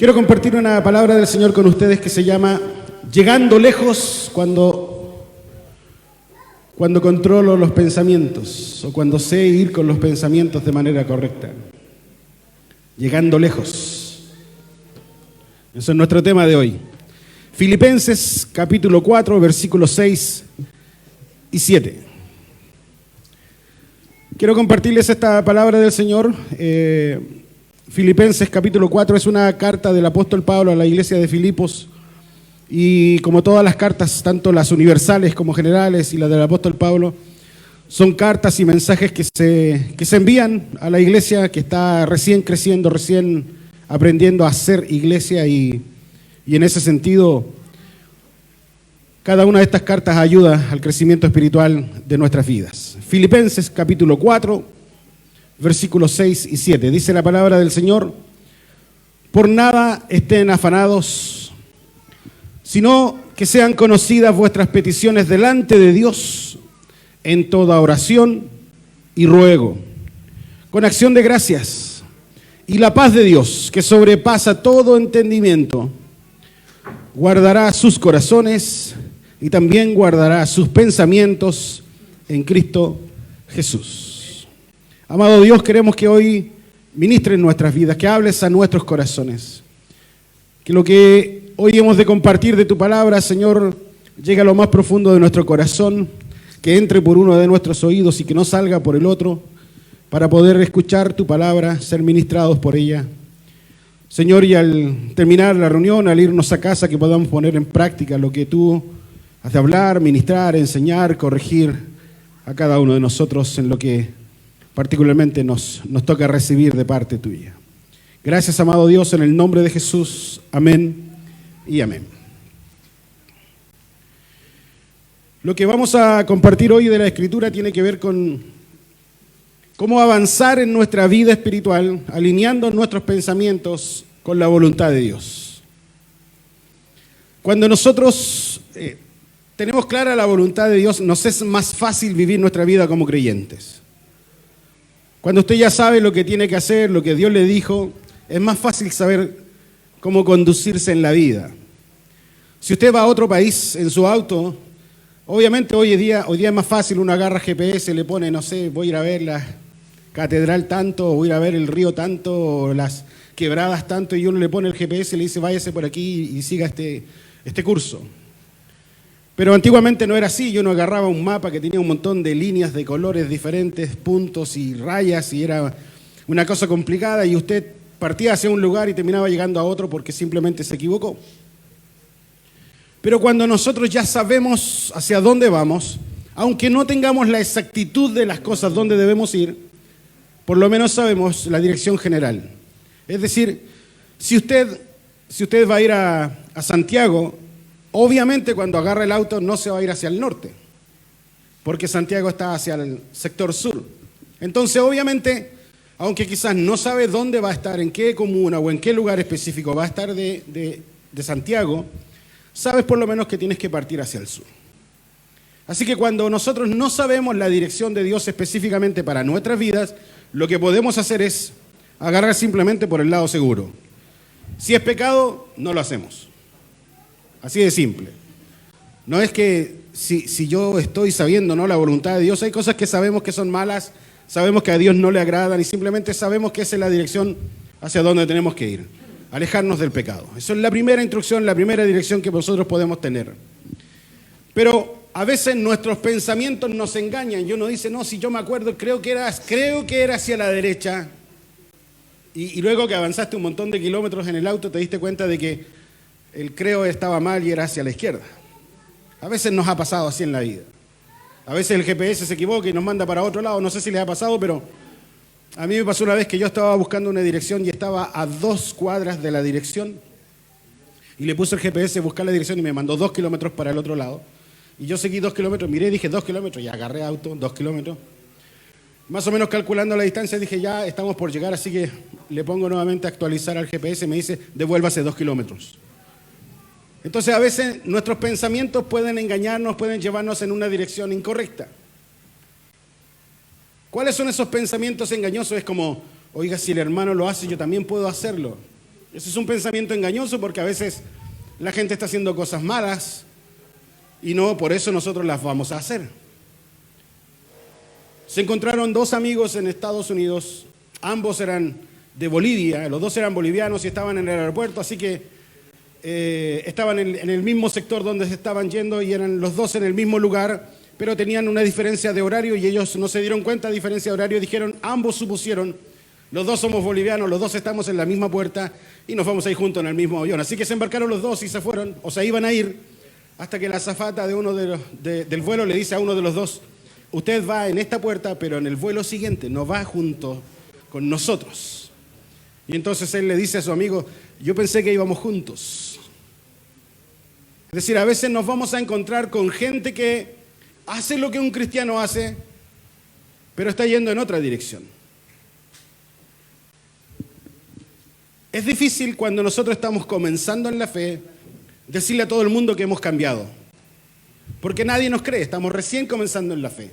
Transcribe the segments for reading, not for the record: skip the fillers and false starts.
Quiero compartir una palabra del Señor con ustedes que se llama Llegando lejos cuando controlo los pensamientos o cuando sé ir con los pensamientos de manera correcta. Llegando lejos. Eso es nuestro tema de hoy. Filipenses capítulo 4, versículos 6 y 7. Quiero compartirles esta palabra del Señor. Filipenses capítulo 4 es una carta del apóstol Pablo a la iglesia de Filipos, y como todas las cartas, tanto las universales como generales y las del apóstol Pablo, son cartas y mensajes que se envían a la iglesia que está recién creciendo, recién aprendiendo a ser iglesia, y en ese sentido cada una de estas cartas ayuda al crecimiento espiritual de nuestras vidas. Filipenses capítulo 4, versículos 6 y 7. Dice la palabra del Señor: por nada estén afanados, sino que sean conocidas vuestras peticiones delante de Dios en toda oración y ruego, con acción de gracias, y la paz de Dios, que sobrepasa todo entendimiento, guardará sus corazones y también guardará sus pensamientos en Cristo Jesús. Amado Dios, queremos que hoy ministres nuestras vidas, que hables a nuestros corazones, que lo que hoy hemos de compartir de tu palabra, Señor, llegue a lo más profundo de nuestro corazón, que entre por uno de nuestros oídos y que no salga por el otro, para poder escuchar tu palabra, ser ministrados por ella. Señor, y al terminar la reunión, al irnos a casa, que podamos poner en práctica lo que tú has de hablar, ministrar, enseñar, corregir a cada uno de nosotros en lo que particularmente nos toca recibir de parte tuya. Gracias, amado Dios, en el nombre de Jesús. Amén y amén. Lo que vamos a compartir hoy de la Escritura tiene que ver con cómo avanzar en nuestra vida espiritual, alineando nuestros pensamientos con la voluntad de Dios. Cuando nosotros tenemos clara la voluntad de Dios, nos es más fácil vivir nuestra vida como creyentes. Cuando usted ya sabe lo que tiene que hacer, lo que Dios le dijo, es más fácil saber cómo conducirse en la vida. Si usted va a otro país en su auto, obviamente hoy día es más fácil, uno agarra GPS, le pone, no sé, voy a ir a ver la catedral tanto, o voy a ir a ver el río tanto, o las quebradas tanto, y uno le pone el GPS y le dice, váyase por aquí y siga este curso. Pero antiguamente no era así, yo no agarraba un mapa que tenía un montón de líneas de colores diferentes, puntos y rayas, y era una cosa complicada, y usted partía hacia un lugar y terminaba llegando a otro porque simplemente se equivocó. Pero cuando nosotros ya sabemos hacia dónde vamos, aunque no tengamos la exactitud de las cosas donde debemos ir, por lo menos sabemos la dirección general. Es decir, si usted va a ir a Santiago, obviamente cuando agarra el auto no se va a ir hacia el norte, porque Santiago está hacia el sector sur. Entonces, obviamente, aunque quizás no sabe dónde va a estar, en qué comuna o en qué lugar específico va a estar de Santiago, sabes por lo menos que tienes que partir hacia el sur. Así que cuando nosotros no sabemos la dirección de Dios específicamente para nuestras vidas, lo que podemos hacer es agarrar simplemente por el lado seguro. Si es pecado, no lo hacemos. Así de simple. No es que si yo estoy sabiendo, ¿no?, la voluntad de Dios, hay cosas que sabemos que son malas, sabemos que a Dios no le agradan y simplemente sabemos que esa es la dirección hacia donde tenemos que ir, alejarnos del pecado. Eso es la primera instrucción, la primera dirección que nosotros podemos tener. Pero a veces nuestros pensamientos nos engañan y uno dice, no, si yo me acuerdo, creo que era hacia la derecha, y luego que avanzaste un montón de kilómetros en el auto te diste cuenta de que el creo estaba mal y era hacia la izquierda. A veces nos ha pasado así en la vida. A veces el GPS se equivoca y nos manda para otro lado. No sé si les ha pasado, pero a mí me pasó una vez que yo estaba buscando una dirección y estaba a 2 cuadras de la dirección. Y le puse el GPS a buscar la dirección y me mandó 2 kilómetros para el otro lado. Y yo seguí 2 kilómetros, miré y dije 2 kilómetros y agarré auto, 2 kilómetros. Más o menos calculando la distancia dije ya estamos por llegar, así que le pongo nuevamente a actualizar al GPS y me dice devuélvase 2 kilómetros. Entonces a veces nuestros pensamientos pueden engañarnos, pueden llevarnos en una dirección incorrecta. ¿Cuáles son esos pensamientos engañosos? Es como, oiga, si el hermano lo hace, yo también puedo hacerlo. Ese es un pensamiento engañoso porque a veces la gente está haciendo cosas malas y no por eso nosotros las vamos a hacer. Se encontraron dos amigos en Estados Unidos, ambos eran de Bolivia, los dos eran bolivianos y estaban en el aeropuerto, así que estaban en el mismo sector donde se estaban yendo y eran los dos en el mismo lugar, pero tenían una diferencia de horario y ellos no se dieron cuenta de diferencia de horario, dijeron, ambos supusieron, los dos somos bolivianos, los dos estamos en la misma puerta y nos vamos a ir juntos en el mismo avión. Así que se embarcaron los dos y se fueron, o se iban a ir, hasta que la azafata de uno del vuelo le dice a uno de los dos, usted va en esta puerta, pero en el vuelo siguiente no va junto con nosotros. Y entonces él le dice a su amigo, yo pensé que íbamos juntos. Es decir, a veces nos vamos a encontrar con gente que hace lo que un cristiano hace, pero está yendo en otra dirección. Es difícil cuando nosotros estamos comenzando en la fe decirle a todo el mundo que hemos cambiado, porque nadie nos cree, estamos recién comenzando en la fe.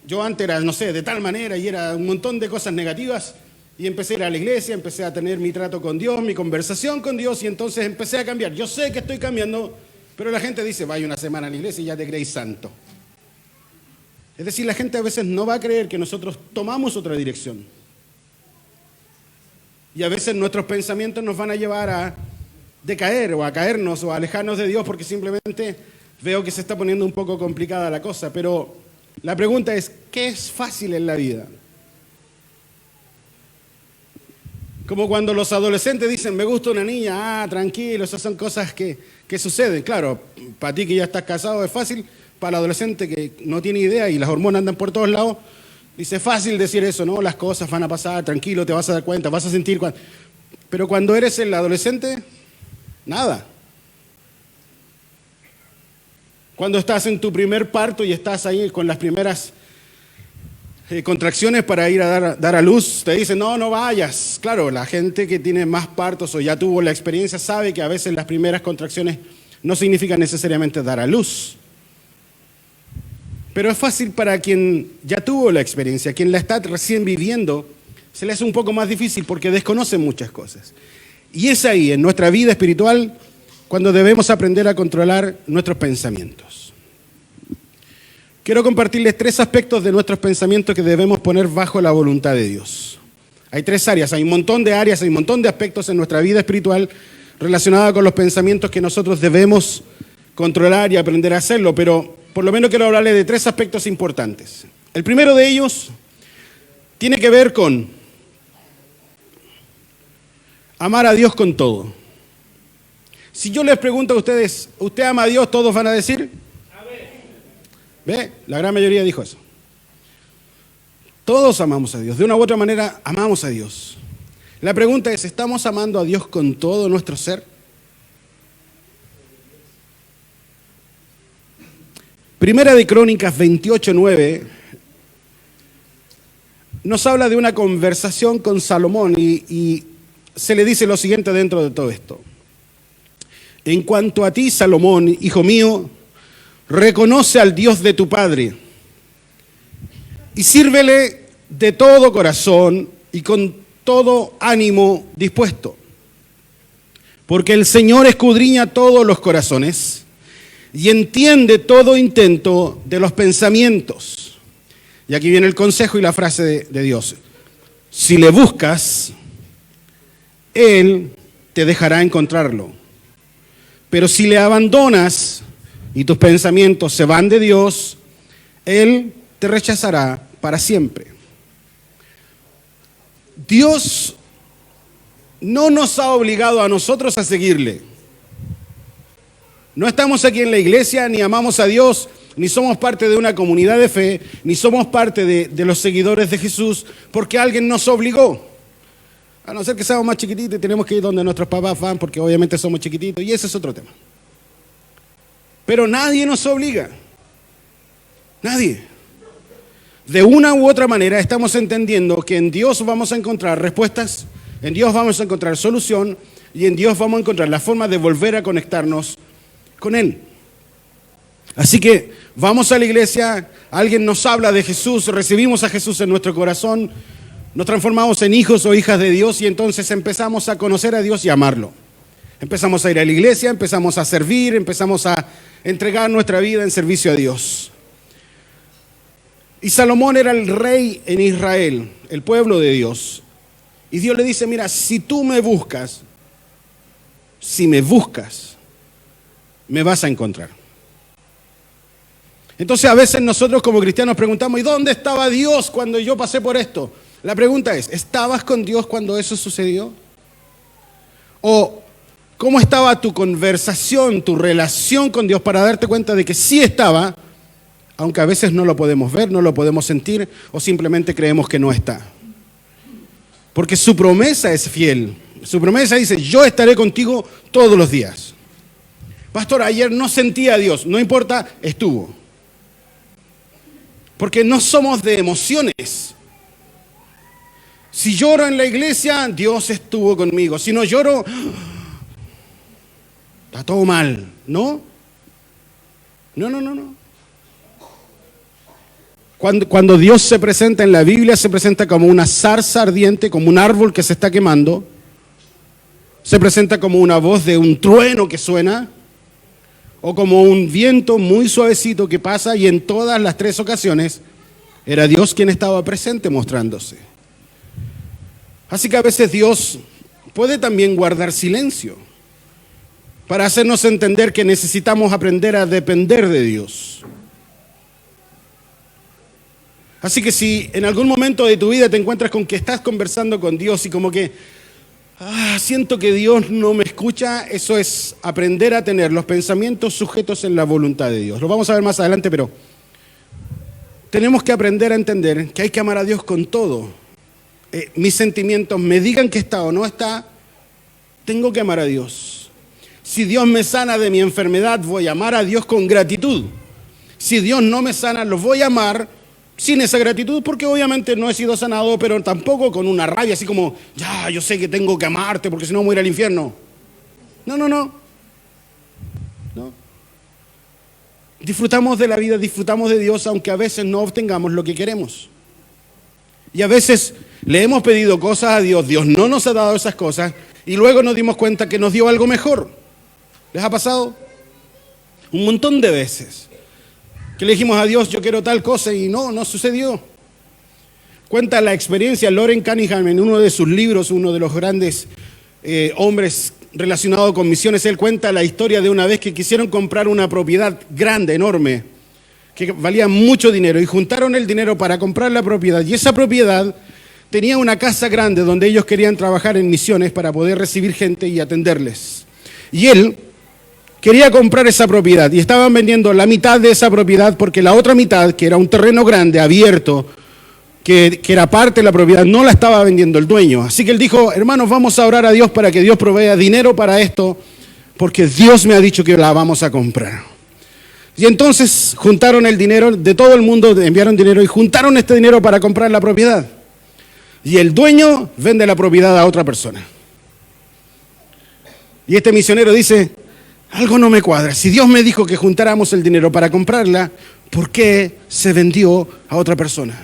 Yo antes era, no sé, de tal manera y era un montón de cosas negativas y empecé a ir a la iglesia, empecé a tener mi trato con Dios, mi conversación con Dios y entonces empecé a cambiar. Yo sé que estoy cambiando, pero la gente dice, vaya una semana a la iglesia y ya te creéis santo. Es decir, la gente a veces no va a creer que nosotros tomamos otra dirección. Y a veces nuestros pensamientos nos van a llevar a decaer o a caernos o a alejarnos de Dios porque simplemente veo que se está poniendo un poco complicada la cosa. Pero la pregunta es, ¿qué es fácil en la vida? Como cuando los adolescentes dicen, me gusta una niña, tranquilo, esas son cosas que suceden. Claro, para ti que ya estás casado es fácil, para el adolescente que no tiene idea y las hormonas andan por todos lados, dice, fácil decir eso, ¿no? Las cosas van a pasar, tranquilo, te vas a dar cuenta, vas a sentir... Pero cuando eres el adolescente, nada. Cuando estás en tu primer parto y estás ahí con las primeras contracciones para ir a dar a luz, te dicen, no vayas. Claro, la gente que tiene más partos o ya tuvo la experiencia sabe que a veces las primeras contracciones no significan necesariamente dar a luz. Pero es fácil para quien ya tuvo la experiencia, quien la está recién viviendo, se le hace un poco más difícil porque desconoce muchas cosas. Y es ahí, en nuestra vida espiritual, cuando debemos aprender a controlar nuestros pensamientos. Quiero compartirles 3 aspectos de nuestros pensamientos que debemos poner bajo la voluntad de Dios. Hay 3 áreas, hay un montón de áreas, hay un montón de aspectos en nuestra vida espiritual relacionados con los pensamientos que nosotros debemos controlar y aprender a hacerlo, pero por lo menos quiero hablarles de 3 aspectos importantes. El primero de ellos tiene que ver con amar a Dios con todo. Si yo les pregunto a ustedes, ¿usted ama a Dios? Todos van a decir, ¿ve? La gran mayoría dijo eso. Todos amamos a Dios, de una u otra manera amamos a Dios. La pregunta es, ¿estamos amando a Dios con todo nuestro ser? Primera de Crónicas 28:9 nos habla de una conversación con Salomón y se le dice lo siguiente dentro de todo esto. En cuanto a ti, Salomón, hijo mío, reconoce al Dios de tu padre y sírvele de todo corazón y con todo ánimo dispuesto. Porque el Señor escudriña todos los corazones y entiende todo intento de los pensamientos. Y aquí viene el consejo y la frase de Dios. Si le buscas, Él te dejará encontrarlo. Pero si le abandonas y tus pensamientos se van de Dios, Él te rechazará para siempre. Dios no nos ha obligado a nosotros a seguirle. No estamos aquí en la iglesia, ni amamos a Dios, ni somos parte de una comunidad de fe, ni somos parte de los seguidores de Jesús, porque alguien nos obligó. A no ser que seamos más chiquititos y tenemos que ir donde nuestros papás van, porque obviamente somos chiquititos, y ese es otro tema. Pero nadie nos obliga. Nadie. De una u otra manera estamos entendiendo que en Dios vamos a encontrar respuestas, en Dios vamos a encontrar solución, y en Dios vamos a encontrar la forma de volver a conectarnos con Él. Así que vamos a la iglesia, alguien nos habla de Jesús, recibimos a Jesús en nuestro corazón, Nos transformamos en hijos o hijas de Dios y entonces empezamos a conocer a Dios y a amarlo. Empezamos a ir a la iglesia, empezamos a servir, empezamos a entregar nuestra vida en servicio a Dios. Y Salomón era el rey en Israel, el pueblo de Dios. Y Dios le dice, mira, si tú me buscas, me vas a encontrar. Entonces a veces nosotros como cristianos preguntamos, ¿y dónde estaba Dios cuando yo pasé por esto? La pregunta es, ¿estabas con Dios cuando eso sucedió? ¿O cómo estaba tu conversación, tu relación con Dios para darte cuenta de que sí estaba, aunque a veces no lo podemos ver, no lo podemos sentir o simplemente creemos que no está? Porque su promesa es fiel. Su promesa dice, yo estaré contigo todos los días. Pastor, ayer no sentí a Dios, no importa, estuvo. Porque no somos de emociones. Si lloro en la iglesia, Dios estuvo conmigo. Si no lloro, está todo mal, ¿no? No. Cuando Dios se presenta en la Biblia, se presenta como una zarza ardiente, como un árbol que se está quemando. Se presenta como una voz de un trueno que suena, o como un viento muy suavecito que pasa, y en todas las tres ocasiones era Dios quien estaba presente mostrándose. Así que a veces Dios puede también guardar silencio para hacernos entender que necesitamos aprender a depender de Dios. Así que si en algún momento de tu vida te encuentras con que estás conversando con Dios y como que siento que Dios no me escucha, eso es aprender a tener los pensamientos sujetos en la voluntad de Dios. Lo vamos a ver más adelante, pero tenemos que aprender a entender que hay que amar a Dios con todo. Mis sentimientos me digan que está o no está, tengo que amar a Dios. Si Dios me sana de mi enfermedad, voy a amar a Dios con gratitud. Si Dios no me sana, lo voy a amar sin esa gratitud, porque obviamente no he sido sanado, pero tampoco con una rabia, así como, ya, yo sé que tengo que amarte, porque si no voy a ir al infierno. No. Disfrutamos de la vida, disfrutamos de Dios, aunque a veces no obtengamos lo que queremos. Y a veces le hemos pedido cosas a Dios, Dios no nos ha dado esas cosas, y luego nos dimos cuenta que nos dio algo mejor. ¿Les ha pasado? Un montón de veces. Que le dijimos a Dios, yo quiero tal cosa, y no sucedió. Cuenta la experiencia Loren Cunningham en uno de sus libros, uno de los grandes hombres relacionados con misiones. Él cuenta la historia de una vez que quisieron comprar una propiedad grande, enorme, que valía mucho dinero, y juntaron el dinero para comprar la propiedad. Y esa propiedad tenía una casa grande donde ellos querían trabajar en misiones para poder recibir gente y atenderles. Y él quería comprar esa propiedad y estaban vendiendo la mitad de esa propiedad porque la otra mitad, que era un terreno grande, abierto, que era parte de la propiedad, no la estaba vendiendo el dueño. Así que él dijo, hermanos, vamos a orar a Dios para que Dios provea dinero para esto, porque Dios me ha dicho que la vamos a comprar. Y entonces juntaron el dinero de todo el mundo, enviaron dinero y juntaron este dinero para comprar la propiedad. Y el dueño vende la propiedad a otra persona. Y este misionero dice, algo no me cuadra. Si Dios me dijo que juntáramos el dinero para comprarla, ¿por qué se vendió a otra persona?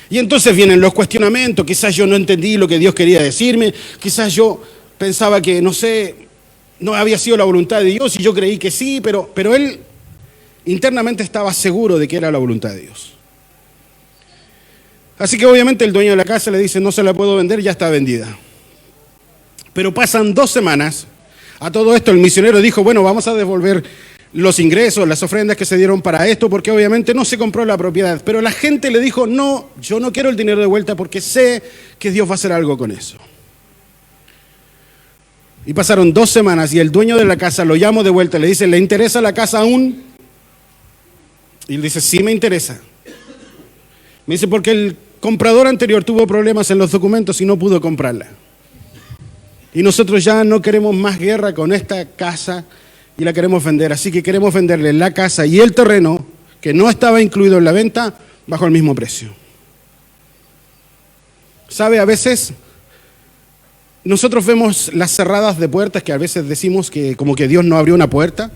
Y entonces vienen los cuestionamientos. Quizás yo no entendí lo que Dios quería decirme. Quizás yo pensaba que, no había sido la voluntad de Dios y yo creí que sí, pero él internamente estaba seguro de que era la voluntad de Dios. Así que obviamente el dueño de la casa le dice, no se la puedo vender, ya está vendida. Pero pasan 2 semanas. A todo esto el misionero dijo, bueno, vamos a devolver los ingresos, las ofrendas que se dieron para esto, porque obviamente no se compró la propiedad. Pero la gente le dijo, no, yo no quiero el dinero de vuelta porque sé que Dios va a hacer algo con eso. Y pasaron 2 semanas y el dueño de la casa lo llamó de vuelta, le dice, ¿le interesa la casa aún? Y él dice, sí me interesa. Me dice, porque el comprador anterior tuvo problemas en los documentos y no pudo comprarla. Y nosotros ya no queremos más guerra con esta casa y la queremos vender. Así que queremos venderle la casa y el terreno, que no estaba incluido en la venta, bajo el mismo precio. ¿Sabe? A veces nosotros vemos las cerradas de puertas, que a veces decimos que como que Dios no abrió una puerta.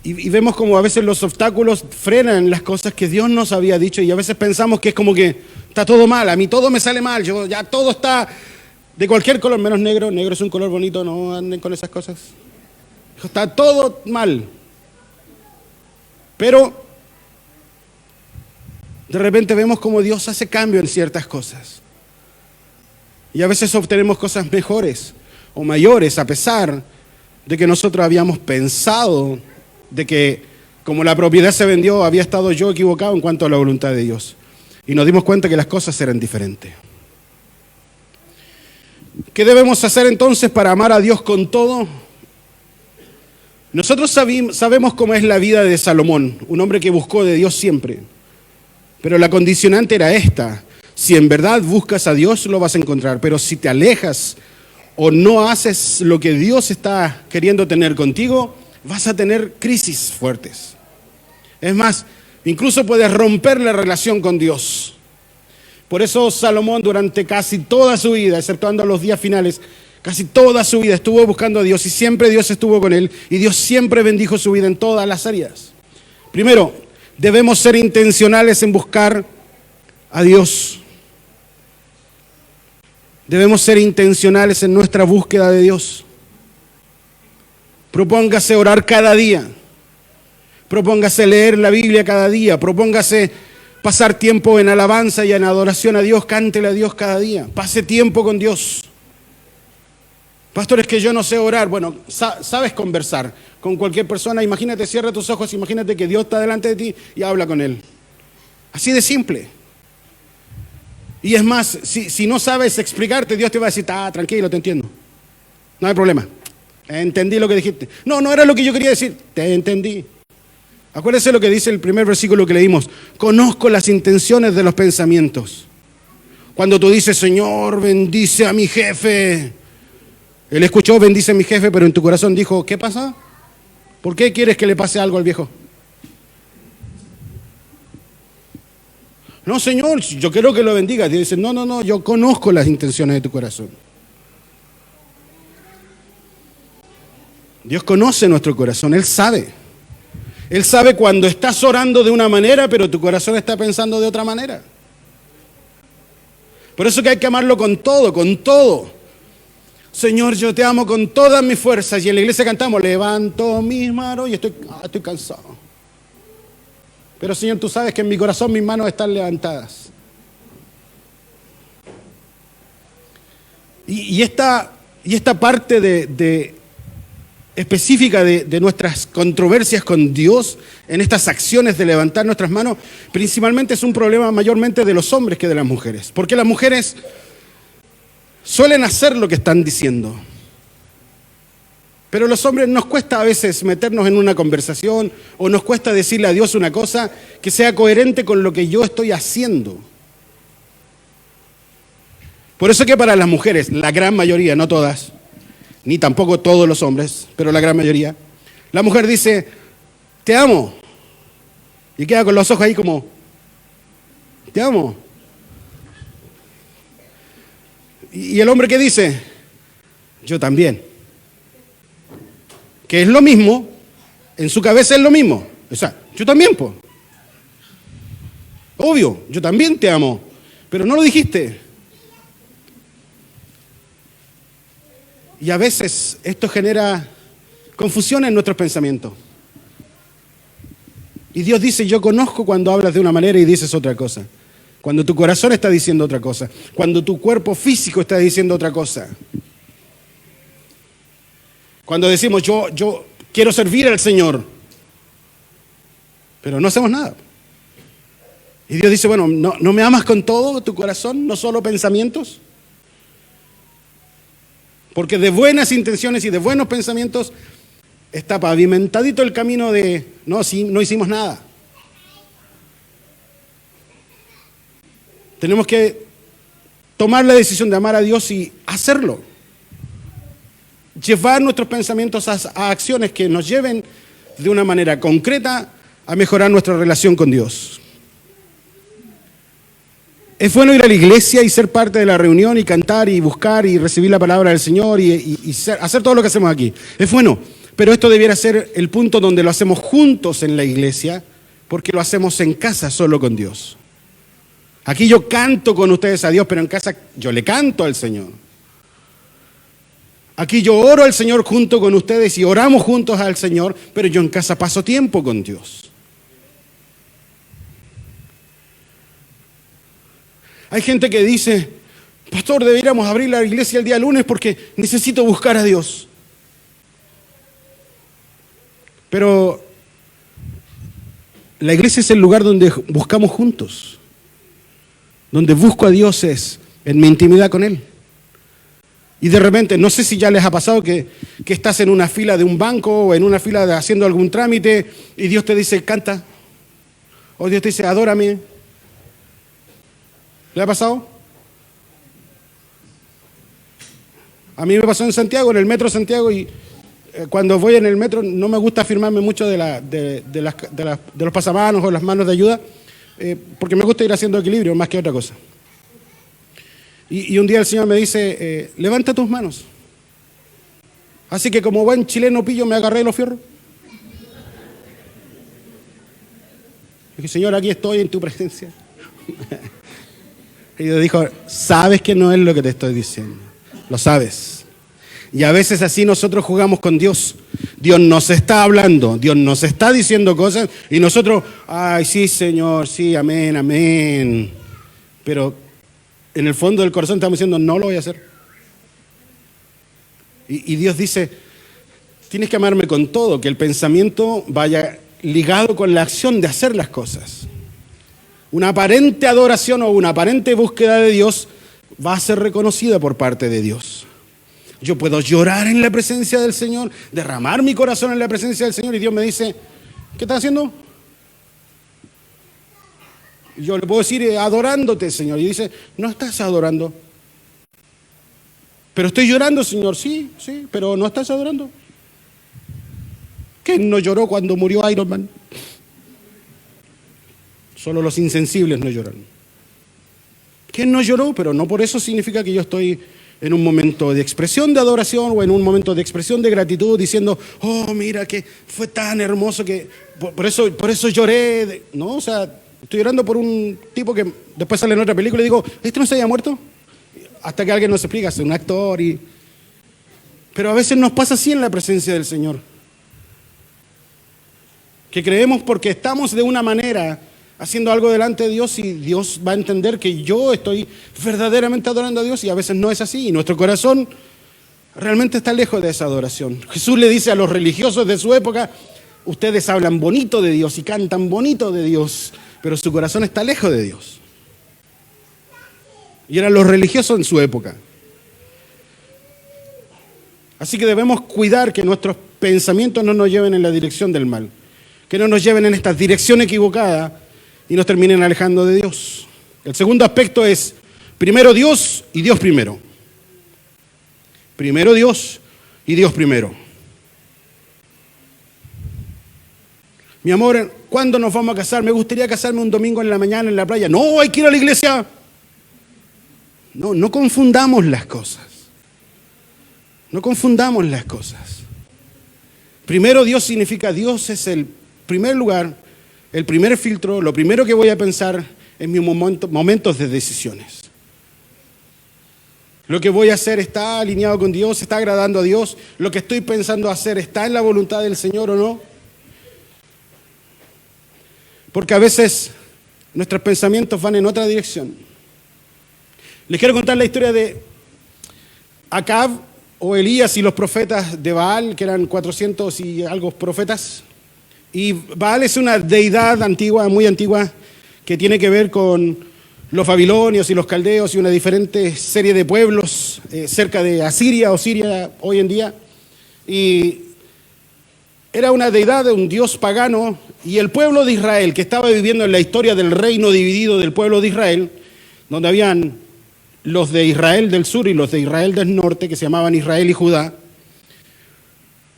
Y vemos como a veces los obstáculos frenan las cosas que Dios nos había dicho. Y a veces pensamos que es como que Está todo mal, a mí todo me sale mal, ya todo está de cualquier color, menos negro. Negro es un color bonito, no anden con esas cosas. Está todo mal. Pero de repente vemos como Dios hace cambio en ciertas cosas. Y a veces obtenemos cosas mejores o mayores a pesar de que nosotros habíamos pensado de que como la propiedad se vendió, había estado yo equivocado en cuanto a la voluntad de Dios. Y nos dimos cuenta que las cosas eran diferentes. ¿Qué debemos hacer entonces para amar a Dios con todo? Nosotros sabemos cómo es la vida de Salomón, un hombre que buscó de Dios siempre. Pero la condicionante era esta: si en verdad buscas a Dios, lo vas a encontrar. Pero si te alejas o no haces lo que Dios está queriendo tener contigo, vas a tener crisis fuertes. Es más, incluso puedes romper la relación con Dios. Por eso Salomón durante casi toda su vida, exceptuando los días finales, casi toda su vida estuvo buscando a Dios y siempre Dios estuvo con él y Dios siempre bendijo su vida en todas las áreas. Primero, debemos ser intencionales en buscar a Dios. Debemos ser intencionales en nuestra búsqueda de Dios. Propóngase orar cada día. Propóngase leer la Biblia cada día. Propóngase pasar tiempo en alabanza y en adoración a Dios. Cántele a Dios cada día. Pase tiempo con Dios. Pastor, es que yo no sé orar. Bueno, sabes conversar con cualquier persona. Imagínate, cierra tus ojos, imagínate que Dios está delante de ti y habla con Él. Así de simple. Y es más, si no sabes explicarte, Dios te va a decir, tranquilo, te entiendo. No hay problema. Entendí lo que dijiste. No era lo que yo quería decir. Te entendí. Acuérdese lo que dice el primer versículo que leímos. Conozco las intenciones de los pensamientos. Cuando tú dices, Señor, bendice a mi jefe. Él escuchó, bendice a mi jefe, pero en tu corazón dijo, ¿qué pasa? ¿Por qué quieres que le pase algo al viejo? No, Señor, yo quiero que lo bendiga. Dios dice, no, yo conozco las intenciones de tu corazón. Dios conoce nuestro corazón, Él sabe. Él sabe cuando estás orando de una manera, pero tu corazón está pensando de otra manera. Por eso que hay que amarlo con todo, con todo. Señor, yo te amo con todas mis fuerzas. Y en la iglesia cantamos, levanto mis manos y estoy cansado. Pero Señor, tú sabes que en mi corazón mis manos están levantadas. Y esta parte específica de nuestras controversias con Dios, en estas acciones de levantar nuestras manos, principalmente es un problema mayormente de los hombres que de las mujeres. Porque las mujeres suelen hacer lo que están diciendo. Pero los hombres nos cuesta a veces meternos en una conversación o nos cuesta decirle a Dios una cosa que sea coherente con lo que yo estoy haciendo. Por eso que para las mujeres, la gran mayoría, no todas, ni tampoco todos los hombres, pero la gran mayoría, la mujer dice, te amo. Y queda con los ojos ahí como, te amo. Y el hombre, ¿qué dice? Yo también. Que es lo mismo, en su cabeza es lo mismo. O sea, yo también, pues. Obvio, yo también te amo, pero no lo dijiste. Y a veces esto genera confusión en nuestros pensamientos. Y Dios dice, yo conozco cuando hablas de una manera y dices otra cosa. Cuando tu corazón está diciendo otra cosa. Cuando tu cuerpo físico está diciendo otra cosa. Cuando decimos, yo quiero servir al Señor. Pero no hacemos nada. Y Dios dice, bueno, ¿no me amas con todo tu corazón? ¿No solo pensamientos? Porque de buenas intenciones y de buenos pensamientos está pavimentadito el camino de no hicimos nada. Tenemos que tomar la decisión de amar a Dios y hacerlo. Llevar nuestros pensamientos a acciones que nos lleven de una manera concreta a mejorar nuestra relación con Dios. Es bueno ir a la iglesia y ser parte de la reunión y cantar y buscar y recibir la palabra del Señor y hacer todo lo que hacemos aquí. Es bueno, pero esto debiera ser el punto donde lo hacemos juntos en la iglesia, porque lo hacemos en casa solo con Dios. Aquí yo canto con ustedes a Dios, pero en casa yo le canto al Señor. Aquí yo oro al Señor junto con ustedes y oramos juntos al Señor, pero yo en casa paso tiempo con Dios. Hay gente que dice, pastor, deberíamos abrir la iglesia el día lunes porque necesito buscar a Dios. Pero la iglesia es el lugar donde buscamos juntos. Donde busco a Dios es en mi intimidad con Él. Y de repente, no sé si ya les ha pasado que estás en una fila de un banco o en una fila haciendo algún trámite y Dios te dice, canta. O Dios te dice, adórame. ¿Le ha pasado? A mí me pasó en Santiago, en el metro Santiago, y cuando voy en el metro no me gusta afirmarme mucho de los pasamanos o las manos de ayuda, porque me gusta ir haciendo equilibrio más que otra cosa. Y un día el Señor me dice, levanta tus manos. Así que como buen chileno pillo me agarré de los fierros. Y dije, Señor, aquí estoy en tu presencia. Y Dios dijo, sabes que no es lo que te estoy diciendo. Lo sabes. Y a veces así nosotros jugamos con Dios. Dios nos está hablando, Dios nos está diciendo cosas y nosotros, ay, sí, Señor, sí, amén, amén. Pero en el fondo del corazón estamos diciendo, no lo voy a hacer. Y Dios dice, tienes que amarme con todo, que el pensamiento vaya ligado con la acción de hacer las cosas. Una aparente adoración o una aparente búsqueda de Dios va a ser reconocida por parte de Dios. Yo puedo llorar en la presencia del Señor, derramar mi corazón en la presencia del Señor y Dios me dice, ¿qué estás haciendo? Y yo le puedo decir, adorándote, Señor. Y dice, no estás adorando. Pero estoy llorando, Señor. Sí, pero no estás adorando. ¿Quién no lloró cuando murió Iron Man? Solo los insensibles no lloran. ¿Quién no lloró? Pero no por eso significa que yo estoy en un momento de expresión de adoración o en un momento de expresión de gratitud diciendo, oh, mira que fue tan hermoso que por eso lloré. No, o sea, estoy llorando por un tipo que después sale en otra película y digo, ¿este no se había muerto? Hasta que alguien nos explica, es un actor y... Pero a veces nos pasa así en la presencia del Señor. Que creemos porque estamos de una manera haciendo algo delante de Dios y Dios va a entender que yo estoy verdaderamente adorando a Dios y a veces no es así y nuestro corazón realmente está lejos de esa adoración. Jesús le dice a los religiosos de su época, ustedes hablan bonito de Dios y cantan bonito de Dios, pero su corazón está lejos de Dios. Y eran los religiosos en su época. Así que debemos cuidar que nuestros pensamientos no nos lleven en la dirección del mal, que no nos lleven en esta dirección equivocada y nos terminen alejando de Dios. El segundo aspecto es, primero Dios y Dios primero. Primero Dios y Dios primero. Mi amor, ¿cuándo nos vamos a casar? Me gustaría casarme un domingo en la mañana en la playa. No, hay que ir a la iglesia. No confundamos las cosas. No confundamos las cosas. Primero Dios significa Dios es el primer lugar, el primer filtro, lo primero que voy a pensar en mis momentos de decisiones. Lo que voy a hacer está alineado con Dios, está agradando a Dios. Lo que estoy pensando hacer está en la voluntad del Señor o no. Porque a veces nuestros pensamientos van en otra dirección. Les quiero contar la historia de Acab o Elías y los profetas de Baal, que eran 400 y algo profetas. Y Baal es una deidad antigua, muy antigua, que tiene que ver con los babilonios y los caldeos y una diferente serie de pueblos cerca de Asiria o Siria hoy en día. Y era una deidad de un dios pagano y el pueblo de Israel, que estaba viviendo en la historia del reino dividido del pueblo de Israel, donde habían los de Israel del sur y los de Israel del norte, que se llamaban Israel y Judá.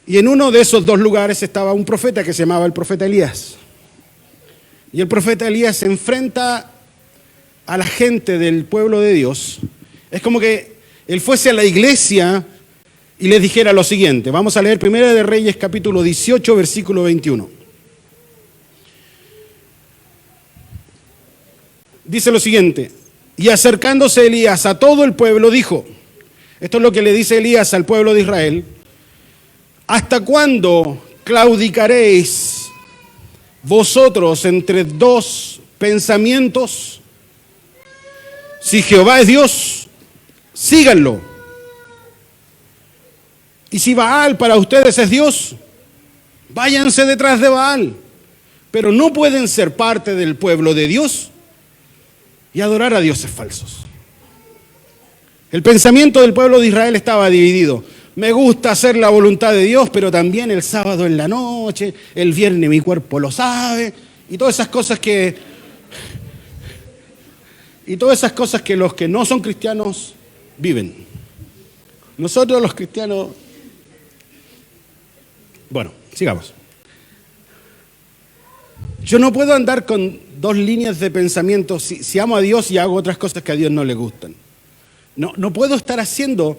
Y en uno de esos dos lugares estaba un profeta que se llamaba el profeta Elías. Y el profeta Elías se enfrenta a la gente del pueblo de Dios. Es como que él fuese a la iglesia y les dijera lo siguiente. Vamos a leer 1 de Reyes capítulo 18, versículo 21. dice lo siguiente: y acercándose Elías a todo el pueblo, dijo, esto es lo que le dice Elías al pueblo de Israel: ¿hasta cuándo claudicaréis vosotros entre dos pensamientos? Si Jehová es Dios, síganlo. Y si Baal para ustedes es Dios, váyanse detrás de Baal. Pero no pueden ser parte del pueblo de Dios y adorar a dioses falsos. El pensamiento del pueblo de Israel estaba dividido. Me gusta hacer la voluntad de Dios, pero también el sábado en la noche, el viernes mi cuerpo lo sabe, y todas esas cosas que los que no son cristianos viven. Nosotros los cristianos... Bueno, sigamos. Yo no puedo andar con dos líneas de pensamiento si amo a Dios y hago otras cosas que a Dios no le gustan. No puedo estar haciendo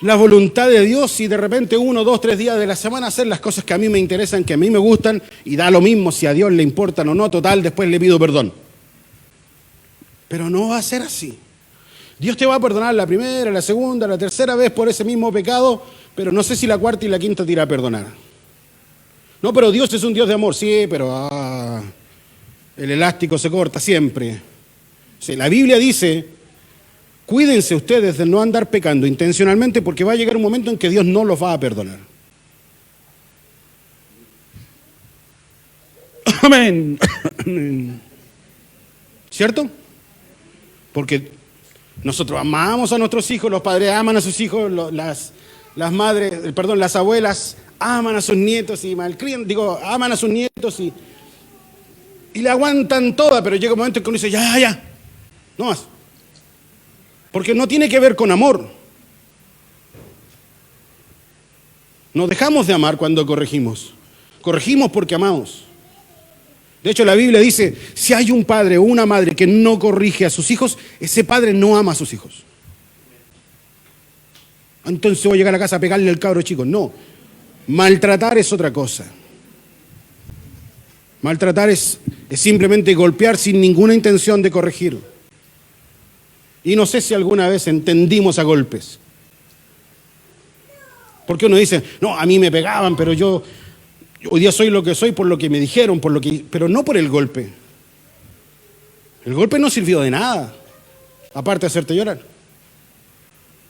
la voluntad de Dios y de repente 1, 2, 3 días de la semana hacer las cosas que a mí me interesan, que a mí me gustan, y da lo mismo si a Dios le importan o no, total, después le pido perdón. Pero no va a ser así. Dios te va a perdonar la primera, la segunda, la tercera vez por ese mismo pecado, pero no sé si la cuarta y la quinta te irá a perdonar. No, pero Dios es un Dios de amor. Sí, pero el elástico se corta siempre. Sí, la Biblia dice, cuídense ustedes de no andar pecando intencionalmente, porque va a llegar un momento en que Dios no los va a perdonar. Amén. ¿Cierto? Porque nosotros amamos a nuestros hijos, los padres aman a sus hijos, las madres, perdón, las abuelas aman a sus nietos y malcrían, aman a sus nietos y le aguantan toda, pero llega un momento en que uno dice, ya, no más. Porque no tiene que ver con amor. Nos dejamos de amar cuando corregimos. Corregimos porque amamos. De hecho, la Biblia dice, si hay un padre o una madre que no corrige a sus hijos, ese padre no ama a sus hijos. Entonces voy a llegar a casa a pegarle al cabro chico. No, maltratar es otra cosa. Maltratar es simplemente golpear sin ninguna intención de corregir. Y no sé si alguna vez entendimos a golpes. Porque uno dice, no, a mí me pegaban, pero yo hoy día soy lo que soy por lo que me dijeron, pero no por el golpe. El golpe no sirvió de nada, aparte de hacerte llorar.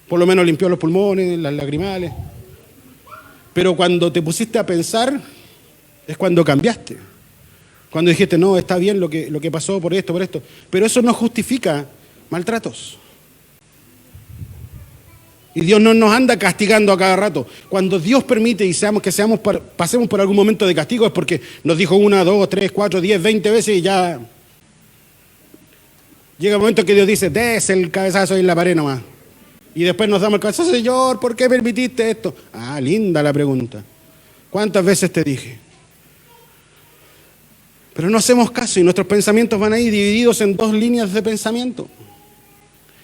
Por lo menos limpió los pulmones, las lagrimales. Pero cuando te pusiste a pensar, es cuando cambiaste. Cuando dijiste, no, está bien lo que pasó por esto. Pero eso no justifica maltratos. Y Dios no nos anda castigando a cada rato. Cuando Dios permite y pasemos por algún momento de castigo es porque nos dijo 1, 2, 3, 4, 10, 20 veces y ya llega el momento en que Dios dice, des el cabezazo ahí en la pared nomás. Y después nos damos el cabezazo, Señor, ¿por qué permitiste esto? Ah, linda la pregunta. ¿Cuántas veces te dije? Pero no hacemos caso y nuestros pensamientos van ahí divididos en dos líneas de pensamiento.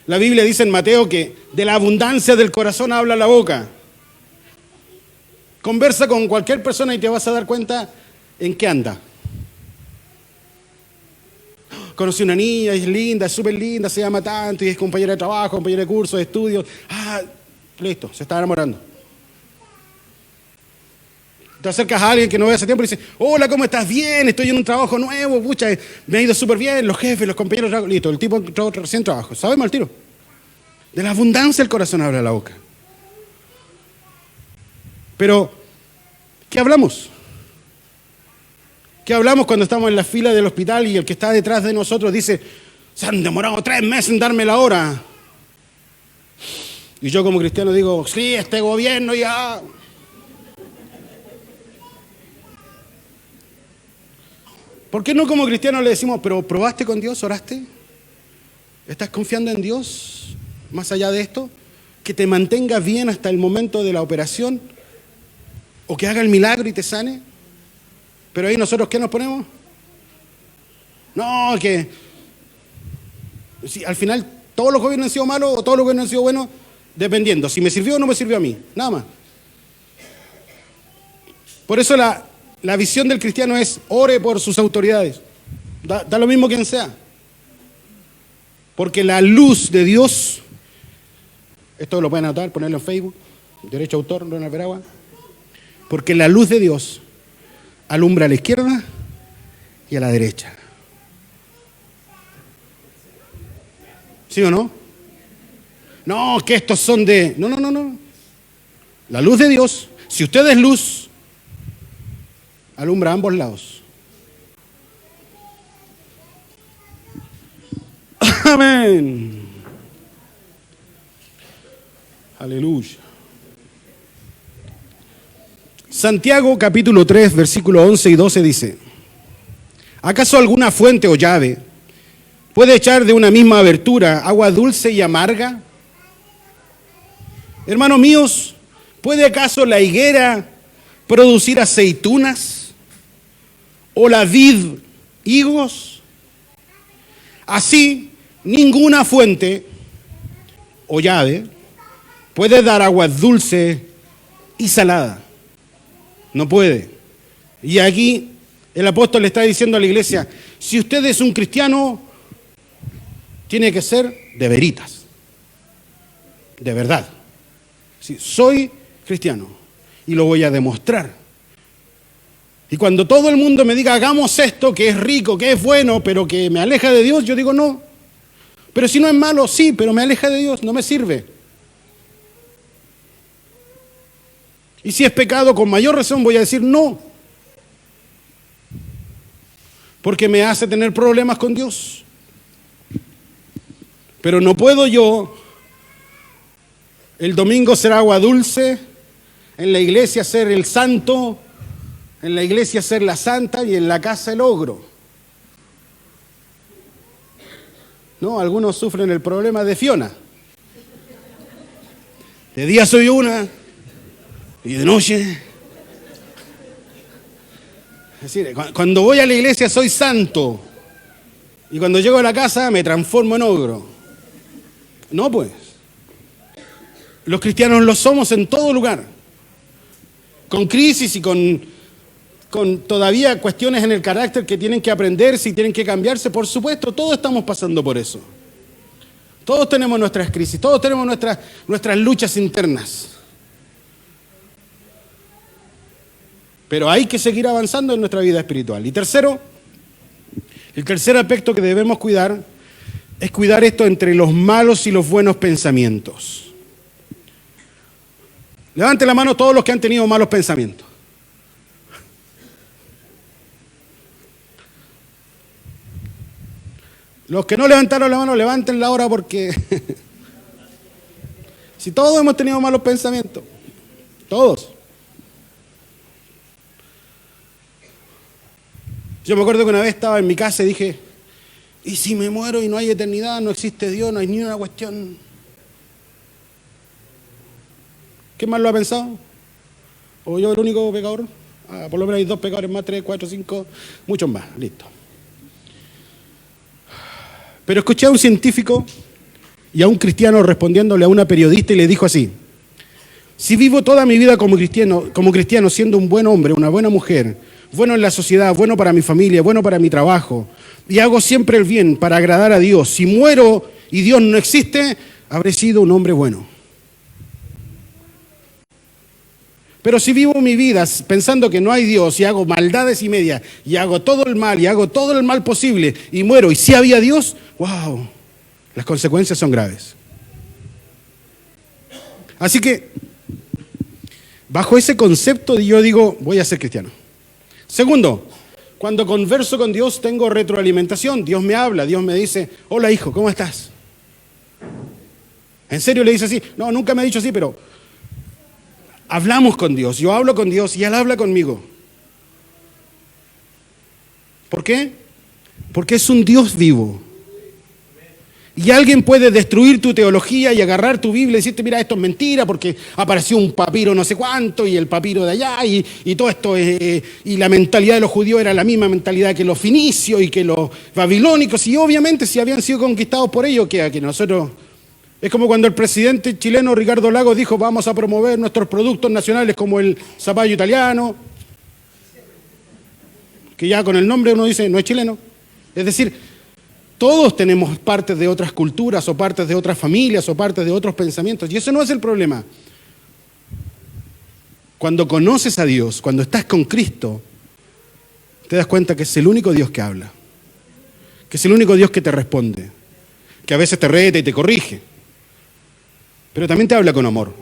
La Biblia dice en Mateo que de la abundancia del corazón habla la boca. Conversa con cualquier persona y te vas a dar cuenta en qué anda. Conocí una niña, es linda, es súper linda, se llama tanto y es compañera de trabajo, compañera de curso, de estudios. Listo, se está enamorando. Te acercas a alguien que no ve hace tiempo y dices, hola, ¿cómo estás? Bien, estoy en un trabajo nuevo, pucha, me ha ido súper bien, los jefes, los compañeros de trabajo, listo, el tipo entró recién trabajo, sabemos al tiro. De la abundancia el corazón habla la boca. Pero, ¿qué hablamos? ¿Qué hablamos cuando estamos en la fila del hospital y el que está detrás de nosotros dice, se han demorado 3 meses en darme la hora? Y yo como cristiano digo, sí, este gobierno ya... ¿Por qué no como cristianos le decimos, pero probaste con Dios, oraste? ¿Estás confiando en Dios más allá de esto? ¿Que te mantenga bien hasta el momento de la operación? ¿O que haga el milagro y te sane? Pero ahí nosotros, ¿qué nos ponemos? No, que si al final todos los gobiernos han sido malos o todos los gobiernos han sido buenos, dependiendo. Si me sirvió o no me sirvió a mí, nada más. Por eso la visión del cristiano es ore por sus autoridades. Da lo mismo quien sea. Porque la luz de Dios, esto lo pueden anotar, ponerlo en Facebook, derecho a autor, Ronald Veragua. Porque la luz de Dios alumbra a la izquierda y a la derecha. ¿Sí o no? No, que estos son de... No. La luz de Dios, si usted es luz, alumbra a ambos lados. Amén. Aleluya. Santiago capítulo 3, versículo 11 y 12 dice: ¿acaso alguna fuente o llave puede echar de una misma abertura agua dulce y amarga? Hermanos míos, ¿puede acaso la higuera producir aceitunas o la vid higos? Así, ninguna fuente o llave puede dar agua dulce y salada. No puede. Y aquí el apóstol le está diciendo a la iglesia, si usted es un cristiano, tiene que ser de veritas, de verdad. Sí, soy cristiano y lo voy a demostrar. Y cuando todo el mundo me diga, hagamos esto, que es rico, que es bueno, pero que me aleja de Dios, yo digo no. Pero si no es malo, sí, pero me aleja de Dios, no me sirve. Y si es pecado, con mayor razón voy a decir no. Porque me hace tener problemas con Dios. Pero no puedo yo el domingo ser agua dulce, en la iglesia ser el santo, en la iglesia ser la santa y en la casa el ogro. No, algunos sufren el problema de Fiona. De día soy una y de noche. Es decir, cuando voy a la iglesia soy santo y cuando llego a la casa me transformo en ogro. No, pues. Los cristianos lo somos en todo lugar. Con crisis y con todavía cuestiones en el carácter que tienen que aprenderse y tienen que cambiarse, por supuesto, todos estamos pasando por eso. Todos tenemos nuestras crisis, todos tenemos nuestras luchas internas. Pero hay que seguir avanzando en nuestra vida espiritual. Y tercero, el tercer aspecto que debemos cuidar es cuidar esto entre los malos y los buenos pensamientos. Levante la mano todos los que han tenido malos pensamientos. Los que no levantaron la mano, levántenla ahora porque si todos hemos tenido malos pensamientos, todos. Yo me acuerdo que una vez estaba en mi casa y dije, ¿y si me muero y no hay eternidad, no existe Dios, no hay ni una cuestión? ¿Qué más lo ha pensado? ¿O yo el único pecador? Por lo menos hay 2 pecadores más, 3, 4, 5, muchos más, listo. Pero escuché a un científico y a un cristiano respondiéndole a una periodista y le dijo así: si vivo toda mi vida como cristiano siendo un buen hombre, una buena mujer, bueno en la sociedad, bueno para mi familia, bueno para mi trabajo, y hago siempre el bien para agradar a Dios, si muero y Dios no existe, habré sido un hombre bueno. Pero si vivo mi vida pensando que no hay Dios y hago maldades y media y hago todo el mal y hago todo el mal posible y muero y si había Dios, wow, las consecuencias son graves. Así que, bajo ese concepto yo digo, voy a ser cristiano. Segundo, cuando converso con Dios tengo retroalimentación. Dios me habla, Dios me dice, hola hijo, ¿cómo estás? ¿En serio le dice así? No, nunca me ha dicho así, pero hablamos con Dios, yo hablo con Dios y Él habla conmigo. ¿Por qué? Porque es un Dios vivo. Y alguien puede destruir tu teología y agarrar tu Biblia y decirte, mira, esto es mentira porque apareció un papiro no sé cuánto y el papiro de allá y todo esto. Y la mentalidad de los judíos era la misma mentalidad que los finicios y que los babilónicos. Y obviamente si habían sido conquistados por ellos, que nosotros... Es como cuando el presidente chileno Ricardo Lagos dijo, vamos a promover nuestros productos nacionales como el zapallo italiano, que ya con el nombre uno dice, no es chileno. Es decir, Todos tenemos partes de otras culturas o partes de otras familias o partes de otros pensamientos. Y eso no es el problema. Cuando conoces a Dios, cuando estás con Cristo, te das cuenta que es el único Dios que habla. Que es el único Dios que te responde. Que a veces te reta y te corrige. Pero también te habla con amor.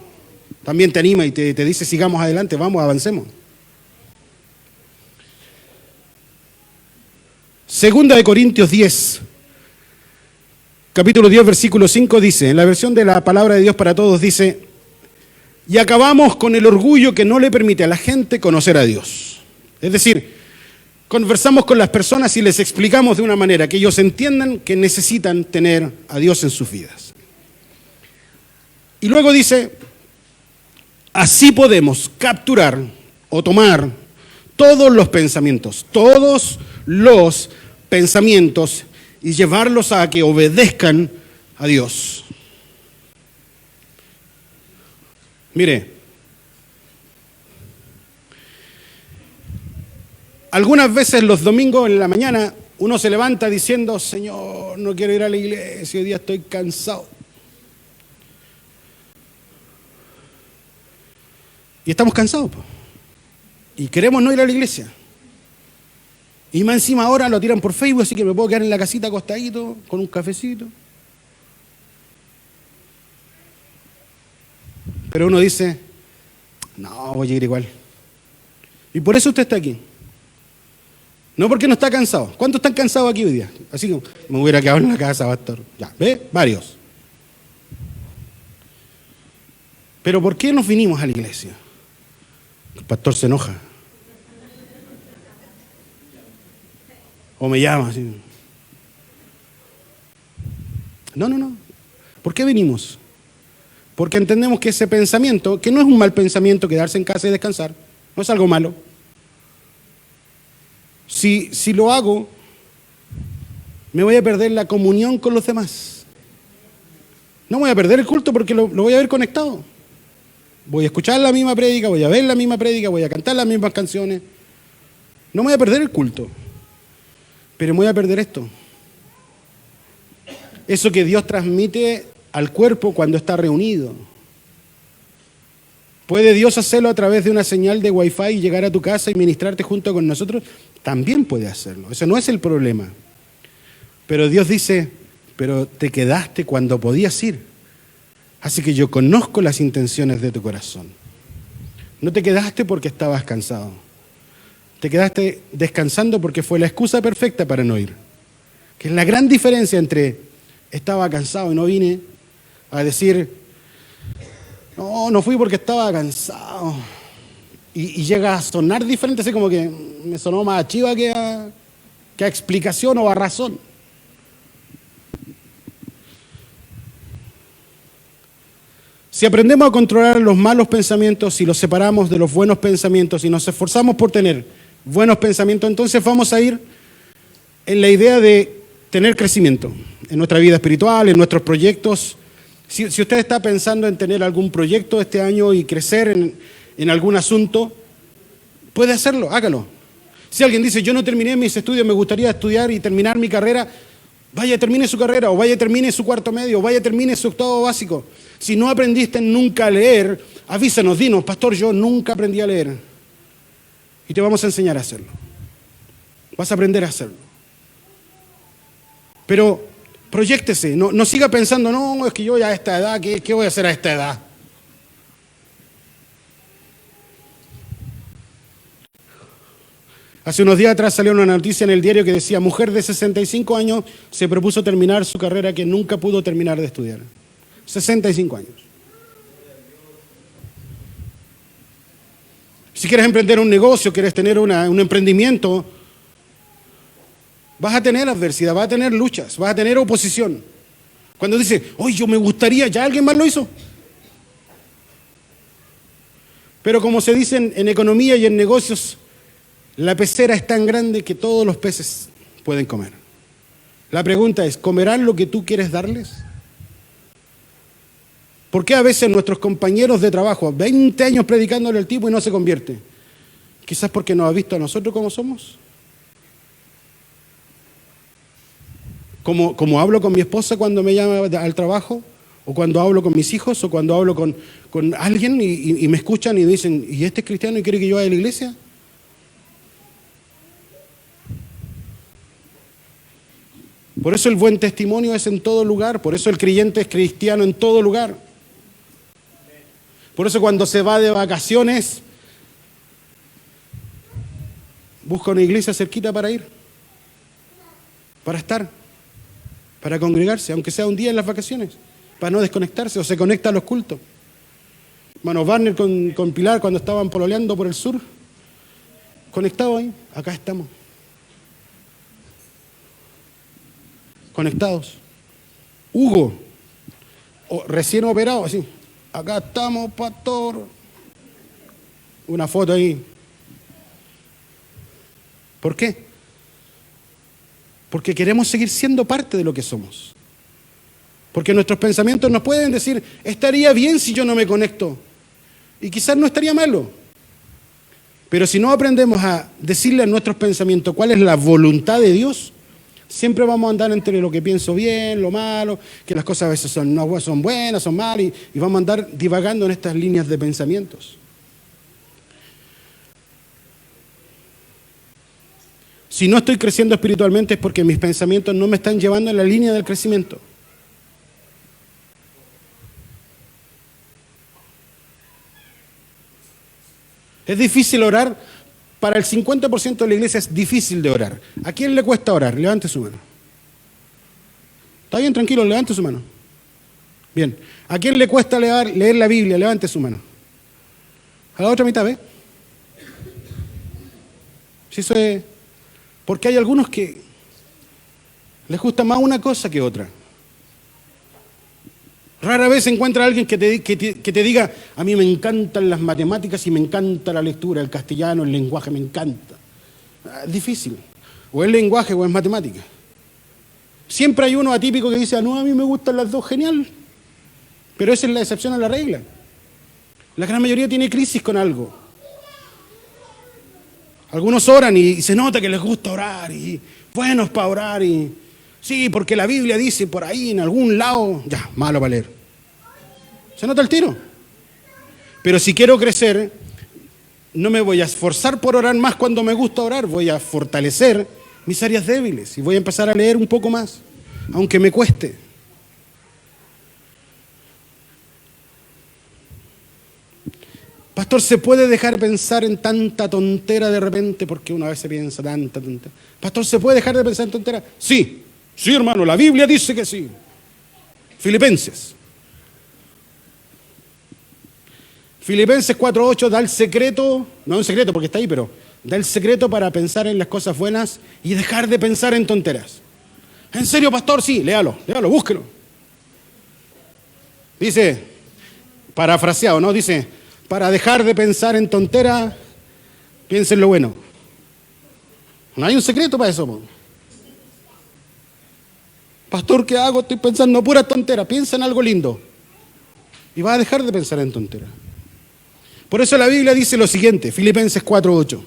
También te anima y te dice, sigamos adelante, vamos, avancemos. Segunda de Corintios 10. Capítulo 10, versículo 5 dice, en la versión de la Palabra de Dios para Todos dice, y acabamos con el orgullo que no le permite a la gente conocer a Dios. Es decir, conversamos con las personas y les explicamos de una manera que ellos entiendan que necesitan tener a Dios en sus vidas. Y luego dice, así podemos capturar o tomar todos los pensamientos y llevarlos a que obedezcan a Dios. Mire, algunas veces los domingos en la mañana uno se levanta diciendo, Señor, no quiero ir a la iglesia, hoy día estoy cansado. Y estamos cansados, po. Y queremos no ir a la iglesia. Y más encima ahora lo tiran por Facebook, así que me puedo quedar en la casita acostadito, con un cafecito. Pero uno dice, no, voy a ir igual. Y por eso usted está aquí. No porque no está cansado. ¿Cuántos están cansados aquí hoy día? Así que me hubiera quedado en la casa, pastor. Ya, ¿ve? Varios. Pero ¿por qué nos vinimos a la iglesia? El pastor se enoja. O me llama así. No. ¿Por qué venimos? Porque entendemos que ese pensamiento, que no es un mal pensamiento quedarse en casa y descansar, no es algo malo. Si lo hago, me voy a perder la comunión con los demás. No voy a perder el culto porque lo voy a ver conectado. Voy a escuchar la misma prédica, voy a ver la misma prédica, voy a cantar las mismas canciones. No me voy a perder el culto. Pero me voy a perder esto. Eso que Dios transmite al cuerpo cuando está reunido. ¿Puede Dios hacerlo a través de una señal de Wi-Fi y llegar a tu casa y ministrarte junto con nosotros? También puede hacerlo. Eso no es el problema. Pero Dios dice, pero te quedaste cuando podías ir. Así que yo conozco las intenciones de tu corazón. No te quedaste porque estabas cansado. Te quedaste descansando porque fue la excusa perfecta para no ir. Que es la gran diferencia entre estaba cansado y no vine a decir, no fui porque estaba cansado. Y llega a sonar diferente, así como que me sonó más a chiva que a explicación o a razón. Si aprendemos a controlar los malos pensamientos y los separamos de los buenos pensamientos y nos esforzamos por tener buenos pensamientos, entonces vamos a ir en la idea de tener crecimiento en nuestra vida espiritual, en nuestros proyectos. Si usted está pensando en tener algún proyecto este año y crecer en algún asunto, puede hacerlo, hágalo. Si alguien dice, yo no terminé mis estudios, me gustaría estudiar y terminar mi carrera, vaya, termine su carrera, o vaya, termine su cuarto medio, o vaya, termine su octavo básico. Si no aprendiste nunca a leer, avísanos, dinos, pastor, yo nunca aprendí a leer. Y te vamos a enseñar a hacerlo. Vas a aprender a hacerlo. Pero proyéctese, no siga pensando, no, es que yo ya a esta edad, ¿qué voy a hacer a esta edad? Hace unos días atrás salió una noticia en el diario que decía, mujer de 65 años se propuso terminar su carrera que nunca pudo terminar de estudiar. 65 años. Si quieres emprender un negocio, quieres tener un emprendimiento, vas a tener adversidad, vas a tener luchas, vas a tener oposición. Cuando dices, yo me gustaría, ya alguien más lo hizo. Pero como se dice en economía y en negocios, la pecera es tan grande que todos los peces pueden comer. La pregunta es, ¿comerán lo que tú quieres darles? ¿Por qué a veces nuestros compañeros de trabajo, 20 años predicándole al tipo y no se convierte? Quizás porque nos ha visto a nosotros como somos. como hablo con mi esposa cuando me llama al trabajo, o cuando hablo con mis hijos, o cuando hablo con alguien y me escuchan y dicen, ¿y este es cristiano y quiere que yo vaya a la iglesia? Por eso el buen testimonio es en todo lugar, por eso el creyente es cristiano en todo lugar. Por eso cuando se va de vacaciones, busca una iglesia cerquita para ir, para estar, para congregarse, aunque sea un día en las vacaciones, para no desconectarse, o se conecta a los cultos. Hermano Warner con Pilar cuando estaban pololeando por el sur, conectados ahí, acá estamos. Conectados. Hugo, recién operado, así. Acá estamos, pastor. Una foto ahí. ¿Por qué? Porque queremos seguir siendo parte de lo que somos. Porque nuestros pensamientos nos pueden decir, estaría bien si yo no me conecto. Y quizás no estaría malo. Pero si no aprendemos a decirle a nuestros pensamientos cuál es la voluntad de Dios, siempre vamos a andar entre lo que pienso bien, lo malo, que las cosas a veces son buenas, son malas, y vamos a andar divagando en estas líneas de pensamientos. Si no estoy creciendo espiritualmente es porque mis pensamientos no me están llevando en la línea del crecimiento. Es difícil orar. Para el 50% de la iglesia es difícil de orar. ¿A quién le cuesta orar? Levante su mano. ¿Está bien? Tranquilo, levante su mano. Bien. ¿A quién le cuesta leer la Biblia? Levante su mano. A la otra mitad, ¿ve? Si eso es... Porque hay algunos que les gusta más una cosa que otra. Rara vez se encuentra alguien que te diga, a mí me encantan las matemáticas y me encanta la lectura, el castellano, el lenguaje, me encanta. Es difícil. O es lenguaje o es matemática. Siempre hay uno atípico que dice, no, a mí me gustan las dos, genial. Pero esa es la excepción a la regla. La gran mayoría tiene crisis con algo. Algunos oran y se nota que les gusta orar y buenos para orar y sí, porque la Biblia dice por ahí en algún lado, ya, malo para leer. Se nota el tiro. Pero si quiero crecer, no me voy a esforzar por orar más cuando me gusta orar, voy a fortalecer mis áreas débiles y voy a empezar a leer un poco más, aunque me cueste. Pastor, ¿se puede dejar pensar en tanta tontera de repente? Porque una vez se piensa tanta tontera. Pastor, ¿se puede dejar de pensar en tontera? Sí, sí, hermano, la Biblia dice que sí. Filipenses 4:8 da el secreto, no un secreto porque está ahí, pero da el secreto para pensar en las cosas buenas y dejar de pensar en tonteras. ¿En serio, pastor? Sí, léalo, búsquelo. Dice, parafraseado, ¿no? Dice, para dejar de pensar en tonteras, piensa en lo bueno. No hay un secreto para eso, po. Pastor, ¿qué hago? Estoy pensando pura tontera. Piensa en algo lindo. Y vas a dejar de pensar en tonteras. Por eso la Biblia dice lo siguiente, Filipenses 4:8.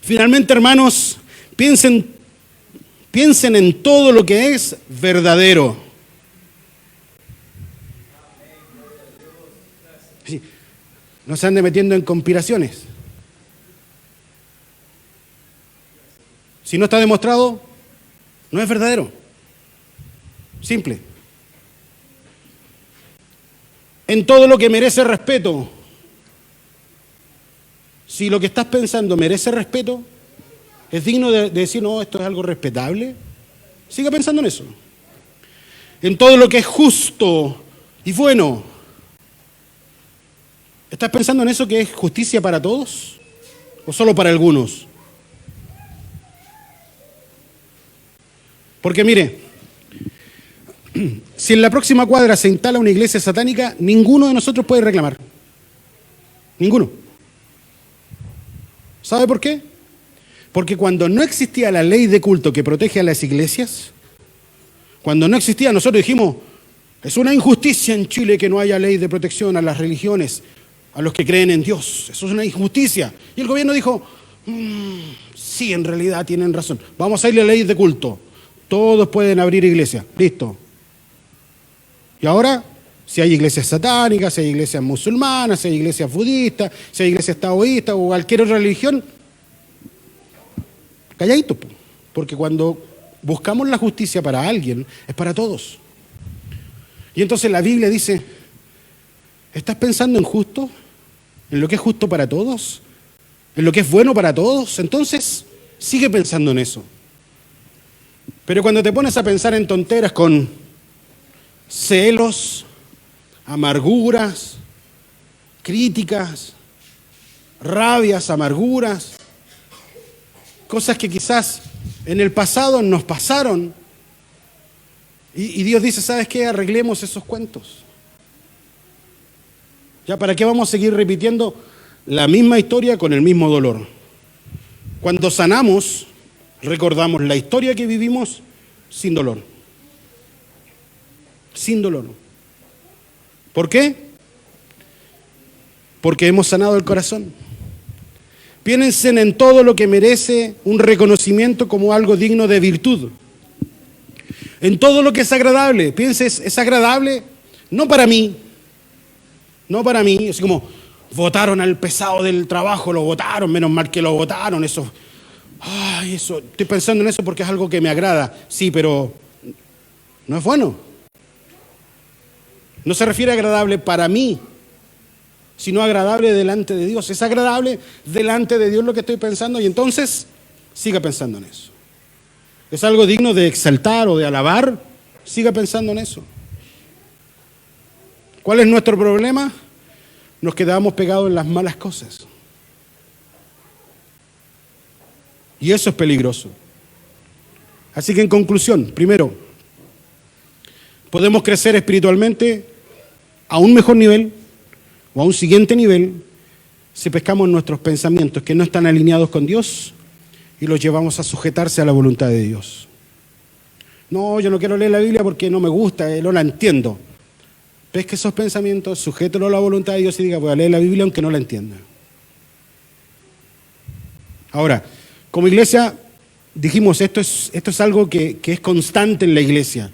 Finalmente, hermanos, piensen en todo lo que es verdadero. Sí, no se ande metiendo en conspiraciones. Si no está demostrado, no es verdadero. Simple. En todo lo que merece respeto. Si lo que estás pensando merece respeto, es digno de decir, no, esto es algo respetable, siga pensando en eso. En todo lo que es justo y bueno. ¿Estás pensando en eso que es justicia para todos o solo para algunos? Porque mire, si en la próxima cuadra se instala una iglesia satánica, ninguno de nosotros puede reclamar. Ninguno. ¿Sabe por qué? Porque cuando no existía la ley de culto que protege a las iglesias, cuando no existía, nosotros dijimos, es una injusticia en Chile que no haya ley de protección a las religiones, a los que creen en Dios. Eso es una injusticia. Y el gobierno dijo, sí, en realidad tienen razón. Vamos a irle a la ley de culto. Todos pueden abrir iglesia. Listo. Y ahora, si hay iglesias satánicas, si hay iglesias musulmanas, si hay iglesias budistas, si hay iglesias taoístas o cualquier otra religión, calladito, porque cuando buscamos la justicia para alguien, es para todos. Y entonces la Biblia dice, ¿estás pensando en justo? ¿En lo que es justo para todos? ¿En lo que es bueno para todos? Entonces, sigue pensando en eso. Pero cuando te pones a pensar en tonteras con celos, amarguras, críticas, rabias, amarguras, cosas que quizás en el pasado nos pasaron, y Dios dice, ¿sabes qué? Arreglemos esos cuentos. ¿Ya para qué vamos a seguir repitiendo la misma historia con el mismo dolor? Cuando sanamos, recordamos la historia que vivimos sin dolor. Sin dolor. ¿Por qué? Porque hemos sanado el corazón. Piensen en todo lo que merece un reconocimiento como algo digno de virtud. En todo lo que es agradable. Pienses, es agradable no para mí, así como votaron al pesado del trabajo, lo votaron, menos mal que lo votaron, eso, estoy pensando en eso porque es algo que me agrada, sí, pero no es bueno. No se refiere a agradable para mí, sino agradable delante de Dios. Es agradable delante de Dios lo que estoy pensando y entonces siga pensando en eso. Es algo digno de exaltar o de alabar, siga pensando en eso. ¿Cuál es nuestro problema? Nos quedamos pegados en las malas cosas. Y eso es peligroso. Así que en conclusión, primero, podemos crecer espiritualmente a un mejor nivel o a un siguiente nivel si pescamos nuestros pensamientos que no están alineados con Dios y los llevamos a sujetarse a la voluntad de Dios. No, yo no quiero leer la Biblia porque no me gusta, no la entiendo. Pesque esos pensamientos, sujételo a la voluntad de Dios y diga, voy a leer la Biblia aunque no la entienda. Ahora, como iglesia, dijimos, esto es algo que es constante en la iglesia.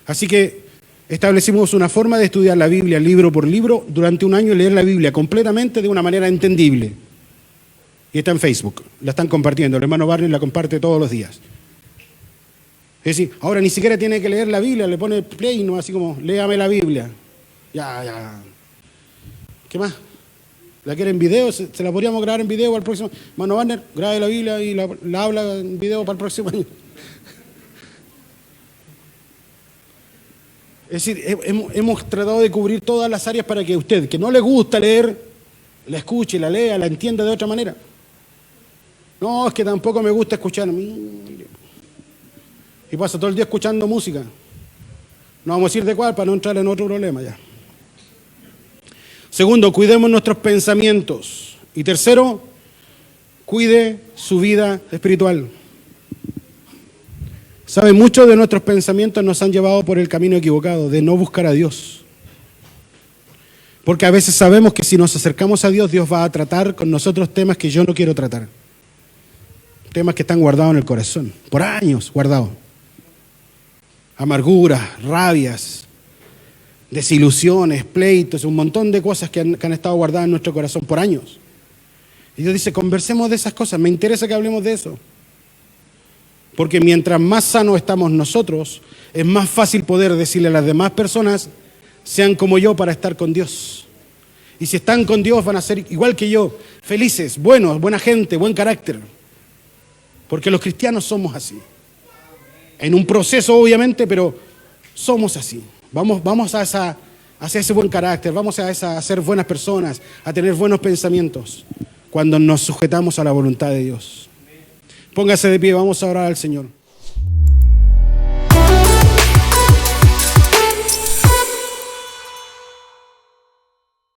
Así que establecimos una forma de estudiar la Biblia libro por libro durante un año y leer la Biblia completamente de una manera entendible. Y está en Facebook, la están compartiendo, el hermano Barney la comparte todos los días. Es decir, ahora ni siquiera tiene que leer la Biblia, le pone play, no así como, léame la Biblia. Ya. ¿Qué más? ¿La quiere en video? ¿Se la podríamos grabar en video para el próximo? Hermano Barney, grabe la Biblia y la habla en video para el próximo año. Es decir, hemos tratado de cubrir todas las áreas para que usted, que no le gusta leer, la escuche, la lea, la entienda de otra manera. No, es que tampoco me gusta escuchar. Y pasa todo el día escuchando música. No vamos a decir de cuál para no entrar en otro problema ya. Segundo, cuidemos nuestros pensamientos. Y tercero, cuide su vida espiritual. ¿Sabe? Muchos de nuestros pensamientos nos han llevado por el camino equivocado, de no buscar a Dios. Porque a veces sabemos que si nos acercamos a Dios, Dios va a tratar con nosotros temas que yo no quiero tratar. Temas que están guardados en el corazón, por años guardados. Amarguras, rabias, desilusiones, pleitos, un montón de cosas que han estado guardadas en nuestro corazón por años. Y Dios dice, conversemos de esas cosas, me interesa que hablemos de eso. Porque mientras más sanos estamos nosotros, es más fácil poder decirle a las demás personas, sean como yo para estar con Dios. Y si están con Dios van a ser igual que yo, felices, buenos, buena gente, buen carácter. Porque los cristianos somos así. En un proceso obviamente, pero somos así. Vamos hacia ese buen carácter, vamos a ser buenas personas, a tener buenos pensamientos, cuando nos sujetamos a la voluntad de Dios. Póngase de pie, vamos a orar al Señor.